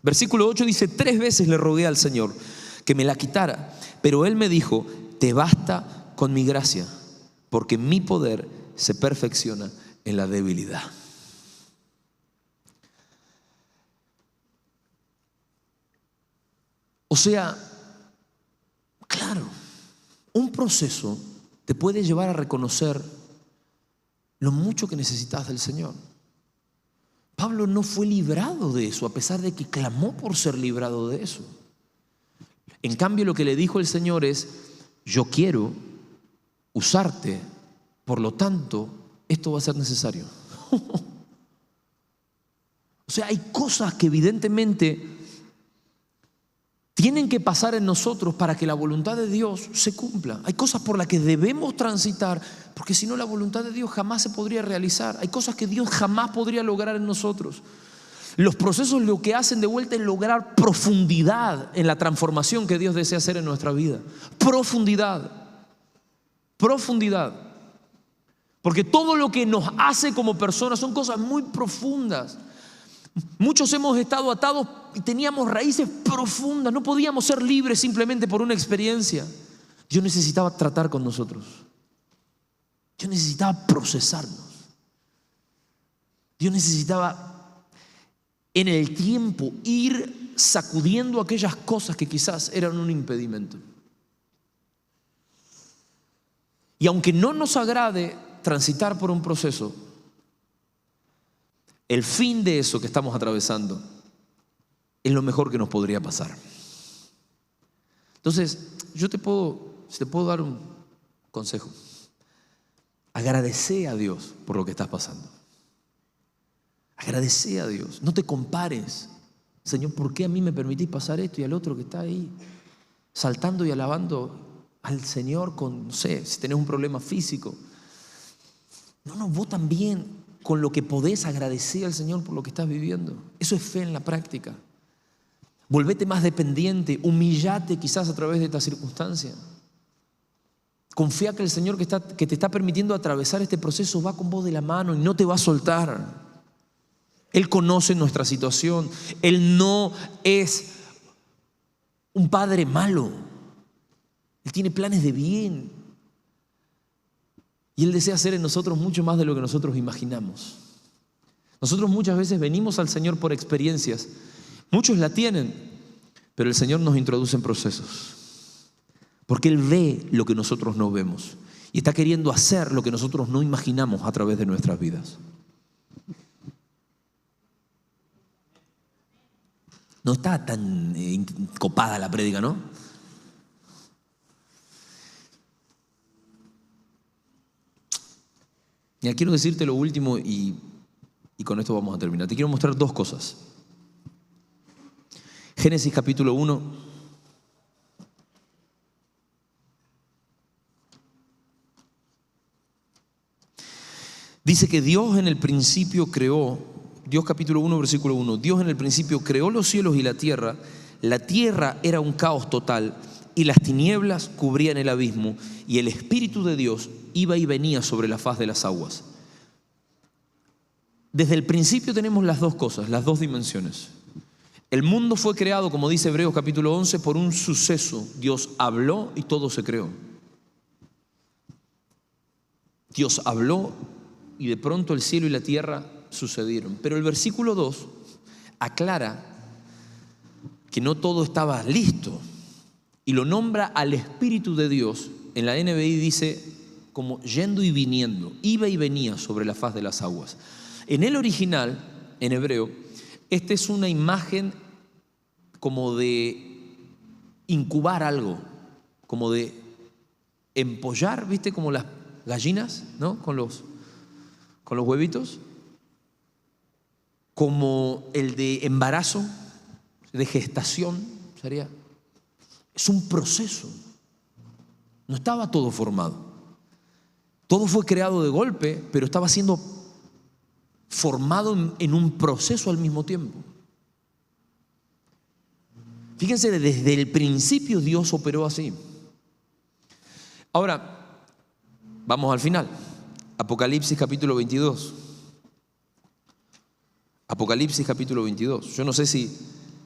Versículo 8 dice: 3 veces le rogué al Señor que me la quitara, pero Él me dijo: te basta con mi gracia, porque mi poder se perfecciona en la debilidad. O sea, claro, un proceso te puede llevar a reconocer lo mucho que necesitas del Señor. Pablo no fue librado de eso, a pesar de que clamó por ser librado de eso. En cambio, lo que le dijo el Señor es: yo quiero usarte, por lo tanto, esto va a ser necesario. O sea, hay cosas que evidentemente tienen que pasar en nosotros para que la voluntad de Dios se cumpla. Hay cosas por las que debemos transitar, porque si no, la voluntad de Dios jamás se podría realizar. Hay cosas que Dios jamás podría lograr en nosotros. Los procesos lo que hacen de vuelta es lograr profundidad en la transformación que Dios desea hacer en nuestra vida. Profundidad. Porque todo lo que nos hace como personas son cosas muy profundas. Muchos hemos estado atados y teníamos raíces profundas. No podíamos ser libres simplemente por una experiencia. Dios necesitaba tratar con nosotros. Dios necesitaba procesarnos. Dios necesitaba en el tiempo ir sacudiendo aquellas cosas que quizás eran un impedimento. Y aunque no nos agrade transitar por un proceso, el fin de eso que estamos atravesando es lo mejor que nos podría pasar. Entonces, si te puedo dar un consejo. Agradece a Dios por lo que estás pasando. Agradece a Dios. No te compares. Señor, ¿por qué a mí me permitís pasar esto y al otro que está ahí saltando y alabando al Señor con, no sé, si tenés un problema físico? No, vos también con lo que podés agradecer al Señor por lo que estás viviendo. Eso es fe en la práctica. Volvete más dependiente, humillate quizás a través de esta circunstancia. Confía que el Señor que te está permitiendo atravesar este proceso va con vos de la mano y no te va a soltar. Él conoce nuestra situación. Él no es un padre malo. Él tiene planes de bien. Y Él desea hacer en nosotros mucho más de lo que nosotros imaginamos. Nosotros muchas veces venimos al Señor por experiencias. Muchos la tienen, pero el Señor nos introduce en procesos. Porque Él ve lo que nosotros no vemos. Y está queriendo hacer lo que nosotros no imaginamos a través de nuestras vidas. No está tan copada la prédica, ¿no? Ya quiero decirte lo último y con esto vamos a terminar. Te quiero mostrar 2 cosas. Génesis capítulo 1. Dice que Dios en el principio creó, Dios capítulo 1, versículo 1, Dios en el principio creó los cielos y la tierra era un caos total y las tinieblas cubrían el abismo y el Espíritu de Dios iba y venía sobre la faz de las aguas. Desde el principio tenemos las dos cosas, las dos dimensiones. El mundo fue creado, como dice Hebreos capítulo 11, por un suceso. Dios habló y todo se creó. Dios habló y de pronto el cielo y la tierra sucedieron. Pero el versículo 2 aclara que no todo estaba listo y lo nombra al Espíritu de Dios. En la NBI dice como yendo y viniendo, iba y venía sobre la faz de las aguas. En el original, en hebreo, esta es una imagen como de incubar algo, como de empollar, ¿viste? Como las gallinas, ¿no? Con los huevitos, como el de embarazo, de gestación, sería. Es un proceso. No estaba todo formado. Todo fue creado de golpe, pero estaba siendo formado en un proceso al mismo tiempo. Fíjense, desde el principio Dios operó así. Ahora, vamos al final. Apocalipsis capítulo 22. Apocalipsis capítulo 22. Yo no sé si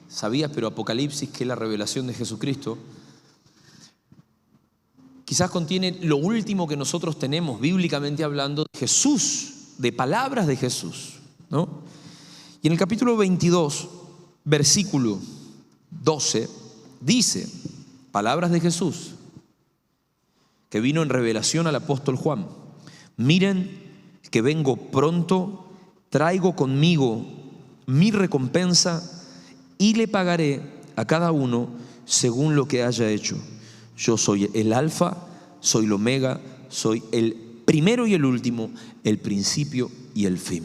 sabías, pero Apocalipsis, que es la revelación de Jesucristo, quizás contiene lo último que nosotros tenemos bíblicamente hablando de Jesús, de palabras de Jesús, ¿no? Y en el capítulo 22, versículo 12, dice, palabras de Jesús, que vino en revelación al apóstol Juan. Miren que vengo pronto, traigo conmigo mi recompensa y le pagaré a cada uno según lo que haya hecho. Yo soy el alfa, soy el omega, soy el primero y el último, el principio y el fin.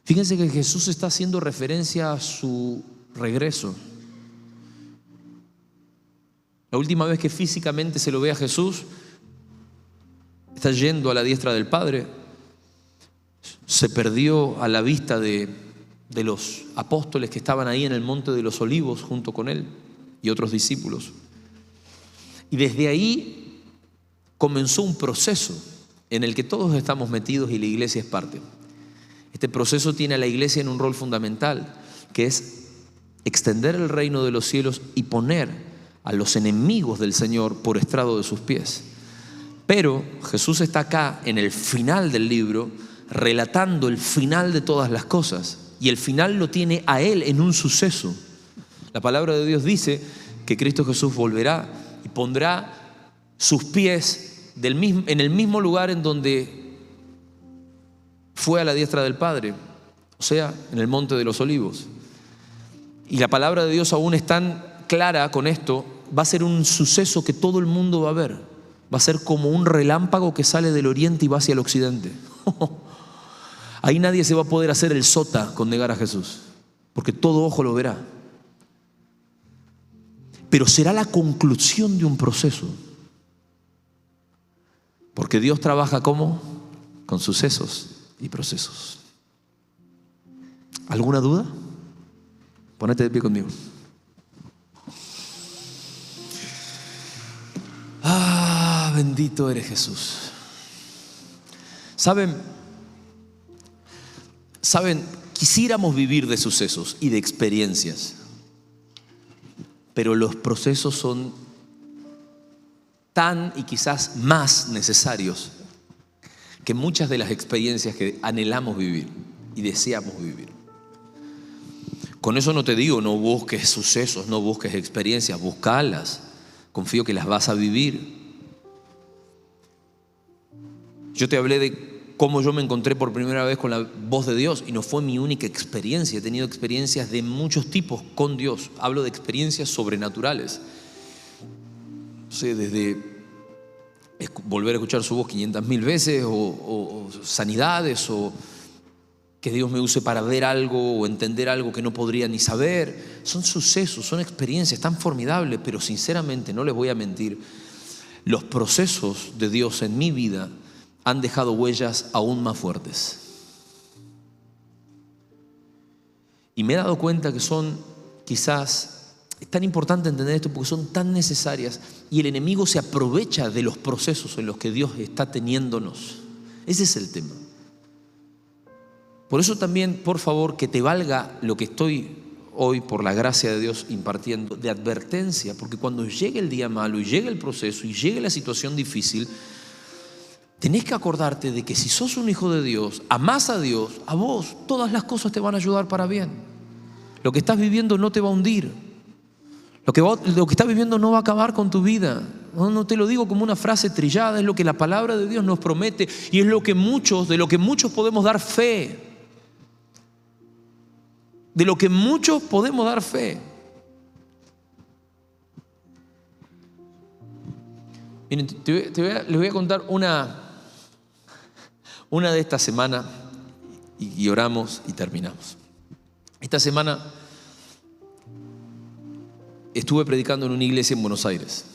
Fíjense que Jesús está haciendo referencia a su regreso. La última vez que físicamente se lo ve a Jesús, está yendo a la diestra del Padre. Se perdió a la vista de los apóstoles que estaban ahí en el Monte de los Olivos junto con él y otros discípulos. Y desde ahí comenzó un proceso en el que todos estamos metidos y la iglesia es parte. Este proceso tiene a la iglesia en un rol fundamental, que es extender el reino de los cielos y poner a los enemigos del Señor por estrado de sus pies. Pero Jesús está acá en el final del libro, relatando el final de todas las cosas, y el final lo tiene a Él en un suceso. La palabra de Dios dice que Cristo Jesús volverá y pondrá sus pies en el mismo lugar en donde fue a la diestra del Padre, o sea, en el Monte de los Olivos. Y la palabra de Dios aún es tan clara con esto, va a ser un suceso que todo el mundo va a ver. Va a ser como un relámpago que sale del oriente y va hacia el occidente. Ahí nadie se va a poder hacer el sota con negar a Jesús, porque todo ojo lo verá. Pero será la conclusión de un proceso. Porque Dios trabaja ¿cómo? Con sucesos y procesos. ¿Alguna duda? Ponete de pie conmigo. Bendito eres Jesús. ¿Saben? Quisiéramos vivir de sucesos y de experiencias, pero los procesos son tan y quizás más necesarios que muchas de las experiencias que anhelamos vivir y deseamos vivir. Con eso no te digo no busques sucesos, no busques experiencias, búscalas. Confío que las vas a vivir. Yo te hablé de cómo yo me encontré por primera vez con la voz de Dios y no fue mi única experiencia. He tenido experiencias de muchos tipos con Dios. Hablo de experiencias sobrenaturales. No sé, desde volver a escuchar su voz 500.000 veces o sanidades o que Dios me use para ver algo o entender algo que no podría ni saber. Son sucesos, son experiencias tan formidables, pero sinceramente no les voy a mentir, los procesos de Dios en mi vida han dejado huellas aún más fuertes. Y me he dado cuenta que son quizás, es tan importante entender esto porque son tan necesarias y el enemigo se aprovecha de los procesos en los que Dios está teniéndonos. Ese es el tema. Por eso también, por favor, que te valga lo que estoy hoy, por la gracia de Dios, impartiendo de advertencia, porque cuando llegue el día malo y llegue el proceso y llegue la situación difícil, tenés que acordarte de que si sos un hijo de Dios, amás a Dios, a vos todas las cosas te van a ayudar para bien. Lo que estás viviendo no te va a hundir. Lo que estás viviendo no va a acabar con tu vida. No te lo digo como una frase trillada, es lo que la palabra de Dios nos promete y es de lo que muchos podemos dar fe. De lo que muchos podemos dar fe. Miren, les voy a contar una de esta semana y oramos y terminamos. Esta semana estuve predicando en una iglesia en Buenos Aires.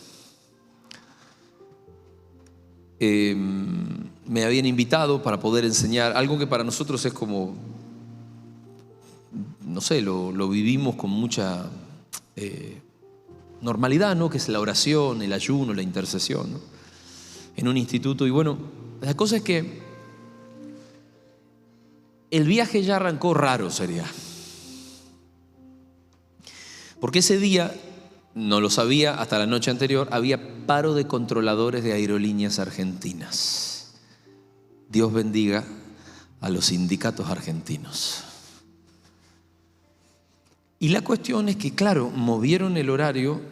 Me habían invitado para poder enseñar algo que para nosotros es como, no sé, lo vivimos con mucha normalidad, ¿no? Que es la oración, el ayuno, la intercesión, ¿no? En un instituto. Y bueno, la cosa es que el viaje ya arrancó raro, sería. Porque ese día, no lo sabía hasta la noche anterior, había paro de controladores de aerolíneas argentinas. Dios bendiga a los sindicatos argentinos. Y la cuestión es que, claro, movieron el horario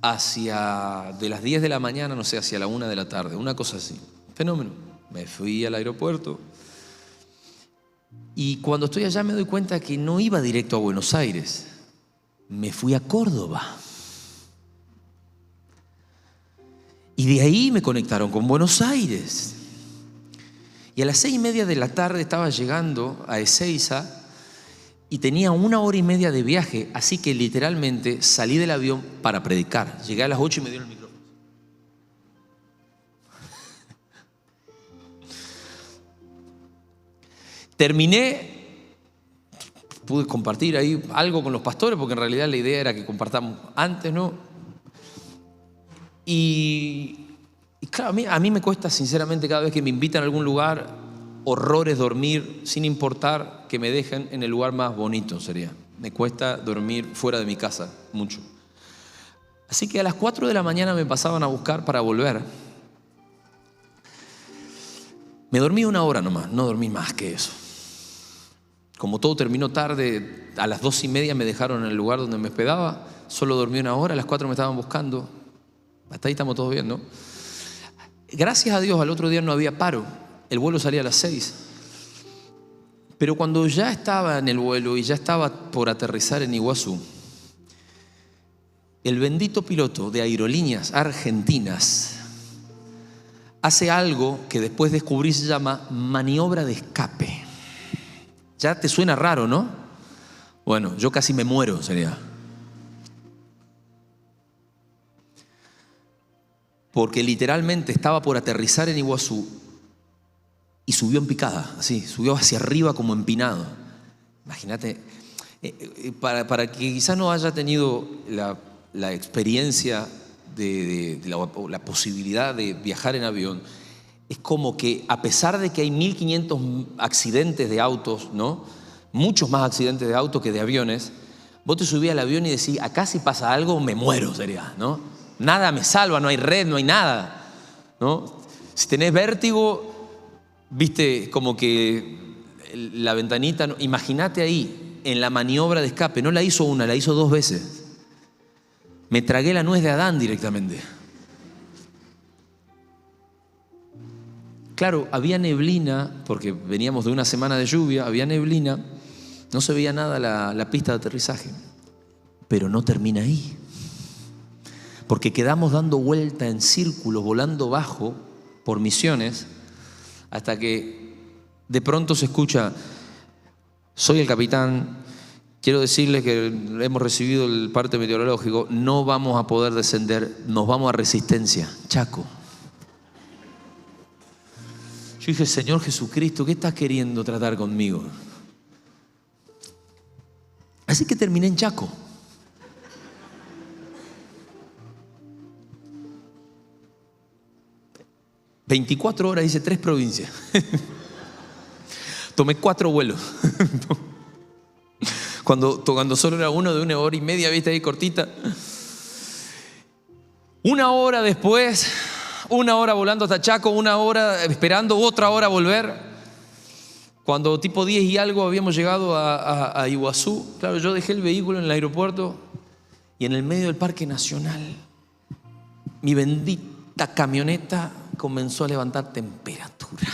de las 10 de la mañana, no sé, hacia la 1 de la tarde, una cosa así. Fenómeno. Me fui al aeropuerto y cuando estoy allá me doy cuenta que no iba directo a Buenos Aires. Me fui a Córdoba. Y de ahí me conectaron con Buenos Aires. Y a las 6:30 de la tarde estaba llegando a Ezeiza y tenía 1 hora y media de viaje. Así que literalmente salí del avión para predicar. Llegué a las 8 y me dieron el micrófono. Terminé. Pude compartir ahí algo con los pastores, porque en realidad la idea era que compartamos antes, ¿no? Y claro, a mí me cuesta sinceramente cada vez que me invitan a algún lugar, horrores dormir, sin importar que me dejen en el lugar más bonito sería. Me cuesta dormir fuera de mi casa, mucho. Así que a las 4 de la mañana me pasaban a buscar para volver. Me dormí 1 hora nomás, no dormí más que eso. Como todo terminó tarde, a las 2:30 me dejaron en el lugar donde me hospedaba. Solo dormí 1 hora, a las 4 me estaban buscando. Hasta ahí estamos todos bien, ¿no? Gracias a Dios, al otro día no había paro. El vuelo salía a las 6. Pero cuando ya estaba en el vuelo y ya estaba por aterrizar en Iguazú, el bendito piloto de Aerolíneas Argentinas hace algo que después descubrí se llama maniobra de escape. Ya te suena raro, ¿no? Bueno, yo casi me muero, sería. Porque literalmente estaba por aterrizar en Iguazú y subió en picada, así, subió hacia arriba como empinado. Imagínate, para que quizás no haya tenido la experiencia de la posibilidad de viajar en avión, es como que a pesar de que hay 1500 accidentes de autos, ¿no? Muchos más accidentes de autos que de aviones, vos te subís al avión y decís, acá si pasa algo me muero, sería, ¿no? Nada me salva, no hay red, no hay nada, ¿no? Si tenés vértigo, viste como que la ventanita, ¿no? Imagínate ahí, en la maniobra de escape, no la hizo una, la hizo 2 veces. Me tragué la nuez de Adán directamente. Claro, había neblina, porque veníamos de una semana de lluvia, había neblina, no se veía nada la pista de aterrizaje. Pero no termina ahí. Porque quedamos dando vuelta en círculos, volando bajo por Misiones, hasta que de pronto se escucha, soy el capitán, quiero decirles que hemos recibido el parte meteorológico, no vamos a poder descender, nos vamos a Resistencia, Chaco. Yo dije, Señor Jesucristo, ¿qué estás queriendo tratar conmigo? Así que terminé en Chaco. ...24 horas, hice 3 provincias. Tomé 4 vuelos. Cuando solo era uno de 1 hora y media, viste ahí cortita. 1 hora después, 1 hora volando hasta Chaco, 1 hora esperando, otra hora volver. Cuando tipo 10 y algo habíamos llegado a Iguazú, claro, yo dejé el vehículo en el aeropuerto y en el medio del Parque Nacional, mi bendita camioneta comenzó a levantar temperatura.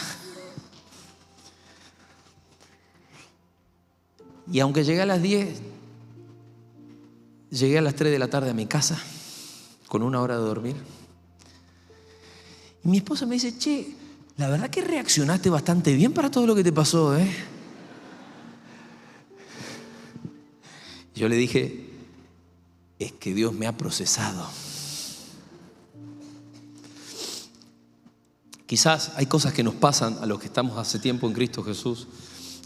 Y aunque llegué a las 10, llegué a las 3 de la tarde a mi casa, con 1 hora de dormir. Y mi esposa me dice, che, la verdad que reaccionaste bastante bien para todo lo que te pasó, ¿eh? Yo le dije, es que Dios me ha procesado. Quizás hay cosas que nos pasan a los que estamos hace tiempo en Cristo Jesús,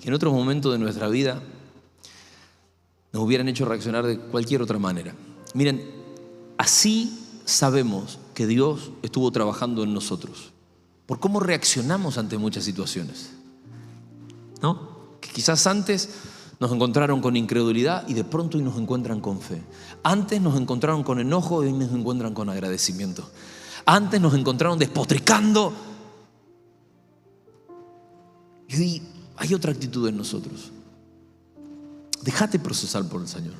que en otros momentos de nuestra vida nos hubieran hecho reaccionar de cualquier otra manera. Miren, así sabemos que Dios estuvo trabajando en nosotros, por cómo reaccionamos ante muchas situaciones, ¿no? Que quizás antes nos encontraron con incredulidad y de pronto hoy nos encuentran con fe. Antes nos encontraron con enojo y hoy nos encuentran con agradecimiento. Antes nos encontraron despotricando y hoy hay otra actitud en nosotros. Déjate procesar por el Señor.